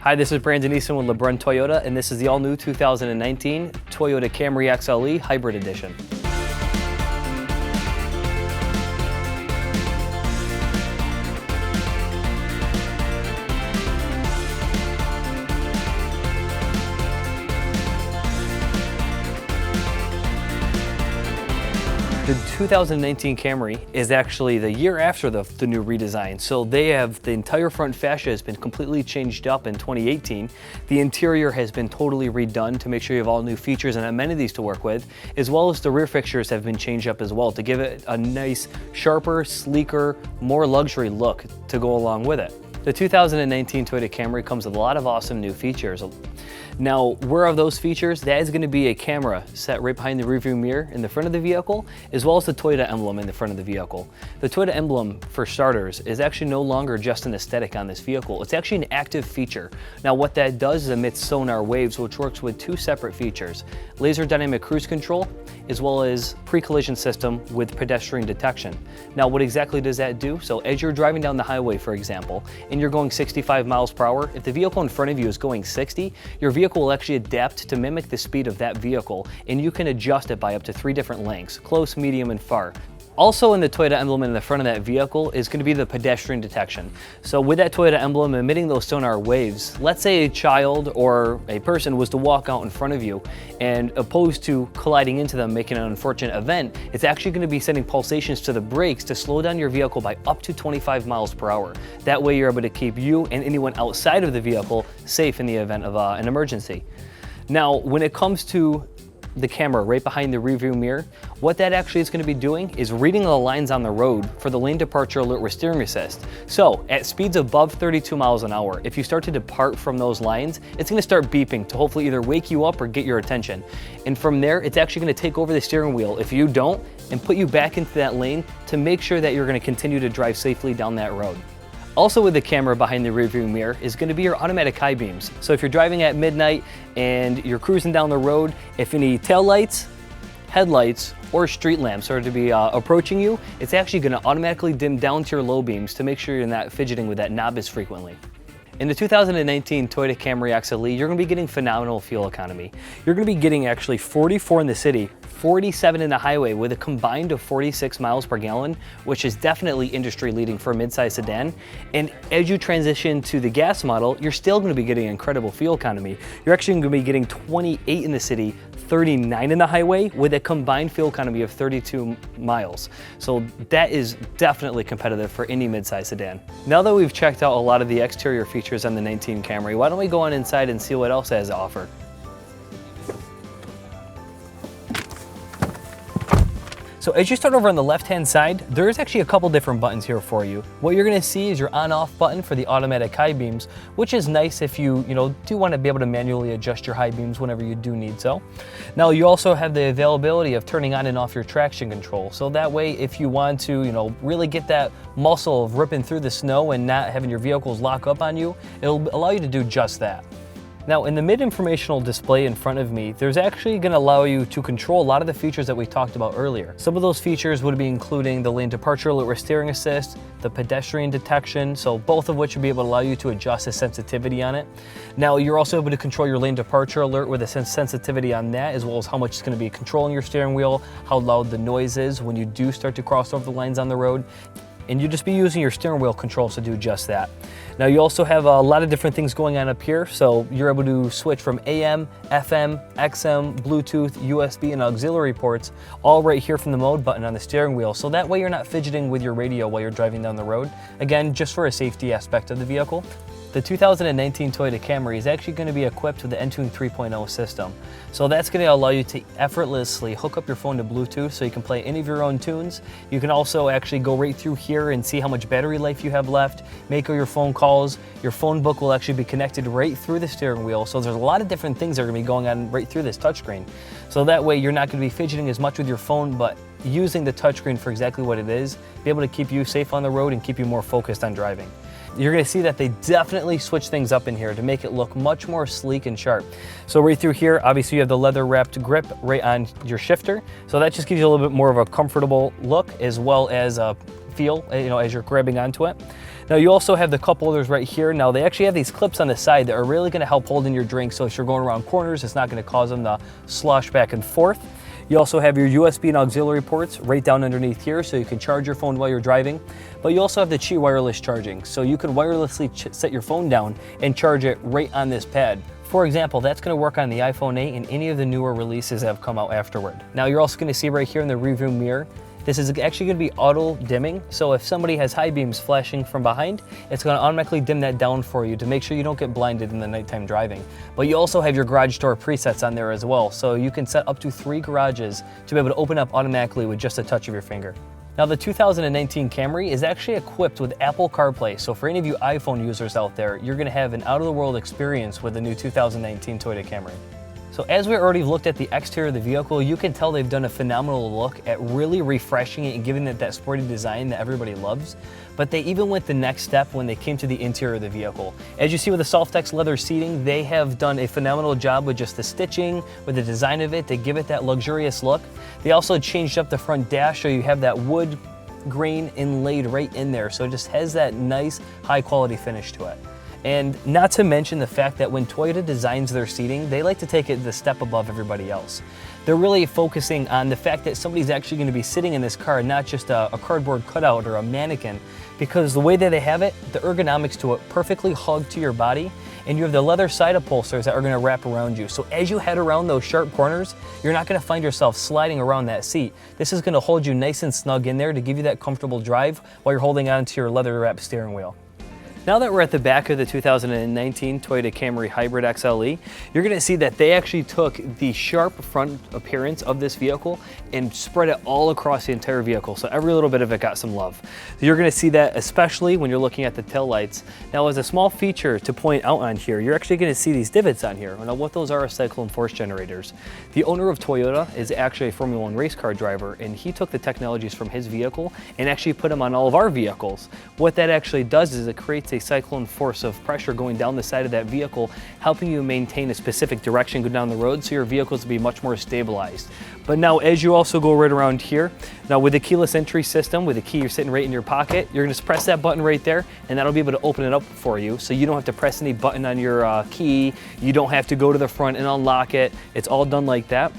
Hi, this is Brandon Easton with LeBrun Toyota, and this is the all-new 2019 Toyota Camry XLE Hybrid Edition. The 2019 Camry is actually the year after the new redesign. So the entire front fascia has been completely changed up in 2018. The interior has been totally redone to make sure you have all new features and amenities to work with, as well as the rear fixtures have been changed up as well to give it a nice, sharper, sleeker, more luxury look to go along with it. The 2019 Toyota Camry comes with a lot of awesome new features. Now, where are those features? That is going to be a camera set right behind the rearview mirror in the front of the vehicle, as well as the Toyota emblem in the front of the vehicle. The Toyota emblem, for starters, is actually no longer just an aesthetic on this vehicle. It's actually an active feature. Now, what that does is emits sonar waves, which works with two separate features: laser dynamic cruise control, as well as pre-collision system with pedestrian detection. Now, what exactly does that do? So as you're driving down the highway, for example, and you're going 65 miles per hour, if the vehicle in front of you is going 60, your vehicle will actually adapt to mimic the speed of that vehicle, and you can adjust it by up to 3 different lengths: close, medium, and far. Also in the Toyota emblem in the front of that vehicle is going to be the pedestrian detection. So with that Toyota emblem emitting those sonar waves, let's say a child or a person was to walk out in front of you, and opposed to colliding into them, making an unfortunate event, it's actually going to be sending pulsations to the brakes to slow down your vehicle by up to 25 miles per hour. That way you're able to keep you and anyone outside of the vehicle safe in the event of an emergency. Now, when it comes to the camera right behind the rearview mirror, what that actually is going to be doing is reading the lines on the road for the lane departure alert with steering assist. So at speeds above 32 miles an hour, if you start to depart from those lines, it's going to start beeping to hopefully either wake you up or get your attention. And from there, it's actually going to take over the steering wheel if you don't, and put you back into that lane to make sure that you're going to continue to drive safely down that road. Also with the camera behind the rearview mirror is going to be your automatic high beams. So if you're driving at midnight and you're cruising down the road, if any tail lights, headlights, or street lamps are to be approaching you, it's actually going to automatically dim down to your low beams to make sure you're not fidgeting with that knob as frequently. In the 2019 Toyota Camry XLE, you're going to be getting phenomenal fuel economy. You're going to be getting actually 44 in the city, 47 in the highway, with a combined of 46 miles per gallon, which is definitely industry leading for a midsize sedan. And as you transition to the gas model, you're still going to be getting incredible fuel economy. You're actually going to be getting 28 in the city, 39 in the highway, with a combined fuel economy of 32 miles. So that is definitely competitive for any midsize sedan. Now that we've checked out a lot of the exterior features on the 19 Camry, why don't we go on inside and see what else it has to offer. So as you start over on the left-hand side, there's actually a couple different buttons here for you. What you're going to see is your on-off button for the automatic high beams, which is nice if you do want to be able to manually adjust your high beams whenever you do need so. Now you also have the availability of turning on and off your traction control. So that way, if you want to, really get that muscle of ripping through the snow and not having your vehicles lock up on you, it'll allow you to do just that. Now in the mid-informational display in front of me, there's actually going to allow you to control a lot of the features that we talked about earlier. Some of those features would be including the lane departure alert with steering assist, the pedestrian detection, so both of which would be able to allow you to adjust the sensitivity on it. Now you're also able to control your lane departure alert with a sensitivity on that, as well as how much it's going to be controlling your steering wheel, how loud the noise is when you do start to cross over the lines on the road. And you'll just be using your steering wheel controls to do just that. Now you also have a lot of different things going on up here, so you're able to switch from AM, FM, XM, Bluetooth, USB, and auxiliary ports, all right here from the mode button on the steering wheel, so that way you're not fidgeting with your radio while you're driving down the road. Again, just for a safety aspect of the vehicle. The 2019 Toyota Camry is actually going to be equipped with the Entune 3.0 system. So that's going to allow you to effortlessly hook up your phone to Bluetooth so you can play any of your own tunes. You can also actually go right through here and see how much battery life you have left, make all your phone calls. Your phone book will actually be connected right through the steering wheel. So there's a lot of different things that are going to be going on right through this touchscreen. So that way you're not going to be fidgeting as much with your phone, but using the touchscreen for exactly what it is, be able to keep you safe on the road and keep you more focused on driving. You're going to see that they definitely switch things up in here to make it look much more sleek and sharp. So right through here, obviously you have the leather wrapped grip right on your shifter. So that just gives you a little bit more of a comfortable look, as well as feel, as you're grabbing onto it. Now you also have the cup holders right here. Now they actually have these clips on the side that are really going to help hold in your drink, so if you're going around corners, it's not going to cause them to slosh back and forth. You also have your USB and auxiliary ports right down underneath here, so you can charge your phone while you're driving. But you also have the Qi wireless charging, so you can wirelessly set your phone down and charge it right on this pad. For example, that's going to work on the iPhone 8 and any of the newer releases that have come out afterward. Now you're also going to see right here in the rearview mirror, this is actually going to be auto dimming, so if somebody has high beams flashing from behind, it's going to automatically dim that down for you to make sure you don't get blinded in the nighttime driving. But you also have your garage door presets on there as well, so you can set up to 3 garages to be able to open up automatically with just a touch of your finger. Now the 2019 Camry is actually equipped with Apple CarPlay, so for any of you iPhone users out there, you're going to have an out-of-the-world experience with the new 2019 Toyota Camry. So as we already looked at the exterior of the vehicle, you can tell they've done a phenomenal look at really refreshing it and giving it that sporty design that everybody loves. But they even went the next step when they came to the interior of the vehicle. As you see with the Softex leather seating, they have done a phenomenal job with just the stitching, with the design of it, to give it that luxurious look. They also changed up the front dash so you have that wood grain inlaid right in there, so it just has that nice high quality finish to it. And not to mention the fact that when Toyota designs their seating, they like to take it the step above everybody else. They're really focusing on the fact that somebody's actually going to be sitting in this car, not just a cardboard cutout or a mannequin, because the way that they have it, the ergonomics to it perfectly hug to your body, and you have the leather side upholsters that are going to wrap around you. So as you head around those sharp corners, you're not going to find yourself sliding around that seat. This is going to hold you nice and snug in there to give you that comfortable drive while you're holding on to your leather wrapped steering wheel. Now that we're at the back of the 2019 Toyota Camry Hybrid XLE, you're going to see that they actually took the sharp front appearance of this vehicle and spread it all across the entire vehicle, so every little bit of it got some love. So you're going to see that especially when you're looking at the taillights. Now as a small feature to point out on here, you're actually going to see these divots on here. Now what those are cyclone force generators. The owner of Toyota is actually a Formula 1 race car driver, and he took the technologies from his vehicle and actually put them on all of our vehicles. What that actually does is it creates a cyclone force of pressure going down the side of that vehicle, helping you maintain a specific direction go down the road so your vehicles will be much more stabilized. But now as you also go right around here, now with the keyless entry system, with the key you're sitting right in your pocket, you're going to press that button right there and that'll be able to open it up for you, so you don't have to press any button on your key, you don't have to go to the front and unlock it, it's all done like that.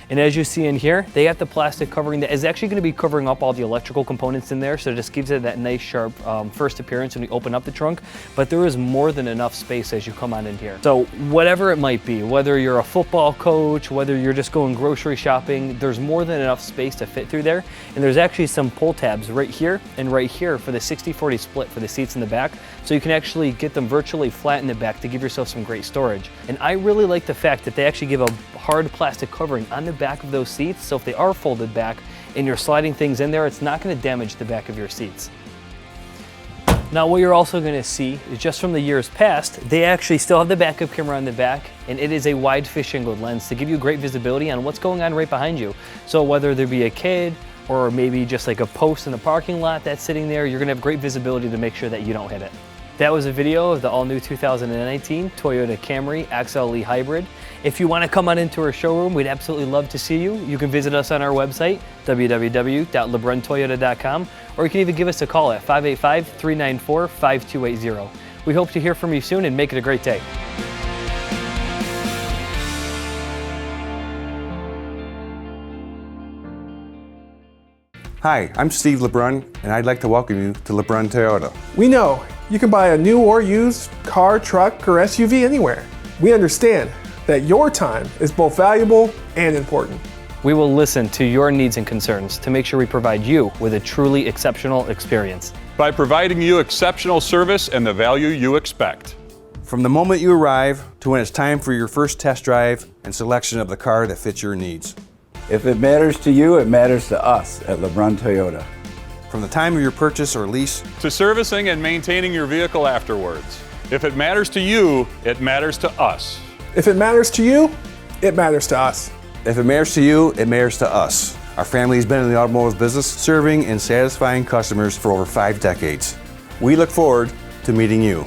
And as you see in here, they have the plastic covering that is actually going to be covering up all the electrical components in there, so it just gives it that nice sharp first appearance when you open up the trunk. But there is more than enough space as you come on in here. So whatever it might be, whether you're a football coach, whether you're just going grocery shopping, there's more than enough space to fit through there. And there's actually some pull tabs right here and right here for the 60-40 split for the seats in the back, so you can actually get them virtually flat in the back to give yourself some great storage. And I really like the fact that they actually give a hard plastic covering on the back of those seats, so if they are folded back and you're sliding things in there, it's not going to damage the back of your seats. Now what you're also going to see is, just from the years past, they actually still have the backup camera on the back, and it is a wide fish angled lens to give you great visibility on what's going on right behind you. So whether there be a kid or maybe just like a post in the parking lot that's sitting there, you're going to have great visibility to make sure that you don't hit it. That was a video of the all-new 2019 Toyota Camry XLE Hybrid. If you want to come on into our showroom, we'd absolutely love to see you. You can visit us on our website, www.lebruntoyota.com, or you can even give us a call at 585-394-5280. We hope to hear from you soon, and make it a great day. Hi, I'm Steve LeBrun, and I'd like to welcome you to LeBrun Toyota. We know you can buy a new or used car, truck, or SUV anywhere. We understand that your time is both valuable and important. We will listen to your needs and concerns to make sure we provide you with a truly exceptional experience. By providing you exceptional service and the value you expect. From the moment you arrive to when it's time for your first test drive and selection of the car that fits your needs. If it matters to you, it matters to us at LeBrun Toyota. From the time of your purchase or lease To servicing and maintaining your vehicle afterwards. If it matters to you, it matters to us. If it matters to you, it matters to us. If it matters to you, it matters to us. Our family has been in the automotive business, serving and satisfying customers for over 5 decades. We look forward to meeting you.